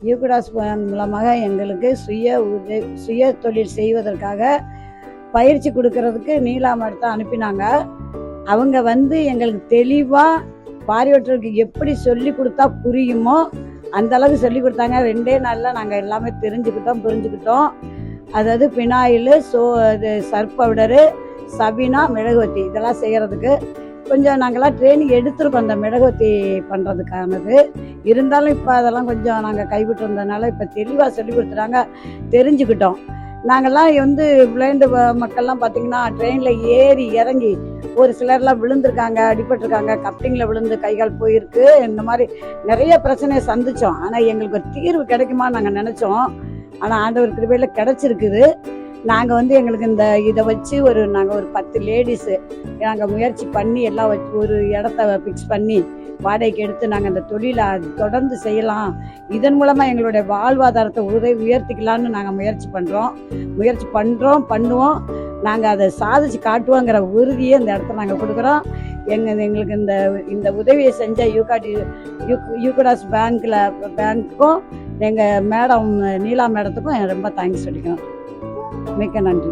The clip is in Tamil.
யூகடாஸ் மூலமாக எங்களுக்கு சுய தொழில் செய்வதற்காக பயிற்சி கொடுக்கறதுக்கு நீலா மேடத்தை அனுப்பினாங்க. அவங்க எங்களுக்கு தெளிவாக பார்வையற்றோருக்கு எப்படி சொல்லி கொடுத்தா புரியுமோ அந்த அளவுக்கு சொல்லி கொடுத்தாங்க. 2 நாளில் நாங்கள் எல்லாமே புரிஞ்சுக்கிட்டோம். அதாவது பினாயில், சர்ஃப் பவுடரு, சபீனா, மெழுகுவத்தி இதெல்லாம் செய்கிறதுக்கு கொஞ்சம் நாங்கள்லாம் ட்ரைனிங் எடுத்துருக்கோம் அந்த மெழுகுவத்தி பண்ணுறதுக்கானது. இருந்தாலும் இப்போ அதெல்லாம் கொஞ்சம் நாங்கள் கைவிட்டு இருந்ததுனால இப்போ தெளிவாக சொல்லி கொடுத்துட்டாங்க, தெரிஞ்சுக்கிட்டோம். நாங்கள்லாம் பிளைண்டு மக்கள்லாம் பார்த்திங்கன்னா ட்ரெயினில் ஏறி இறங்கி ஒரு சிலர்லாம் விழுந்திருக்காங்க, அடிபட்டிருக்காங்க, கப்டிங்கில் விழுந்து கைகால் போயிருக்கு. இந்த மாதிரி நிறைய பிரச்சனையை சந்தித்தோம். ஆனால் எங்களுக்கு ஒரு தீர்வு கிடைக்குமான்னு நாங்கள் நினச்சோம். ஆனால் ஆண்டவர் கிருபையில் கிடச்சிருக்குது. நாங்கள் எங்களுக்கு இதை வச்சு நாங்கள் ஒரு 10 லேடிஸு நாங்கள் முயற்சி பண்ணி எல்லாம் வச்சு ஒரு இடத்த ஃபிக்ஸ் பண்ணி வாடகைக்கு எடுத்து நாங்கள் அந்த தொழிலை தொடர்ந்து செய்யலாம், இதன் மூலமாக எங்களுடைய வாழ்வாதாரத்தை உயர்த்திக்கலான்னு நாங்கள் முயற்சி பண்ணுவோம். நாங்கள் அதை சாதிச்சு காட்டுவோங்கிற உறுதியை இந்த இடத்த நாங்கள் கொடுக்குறோம். எங்களுக்கு இந்த உதவியை செஞ்ச யூகடாஸ் பேங்க்குக்கும் எங்கள் மேடம் நீலா மேடத்துக்கும் ரொம்ப தேங்க்ஸ் சொல்லிக்கிறோம். மிக்க நன்றி.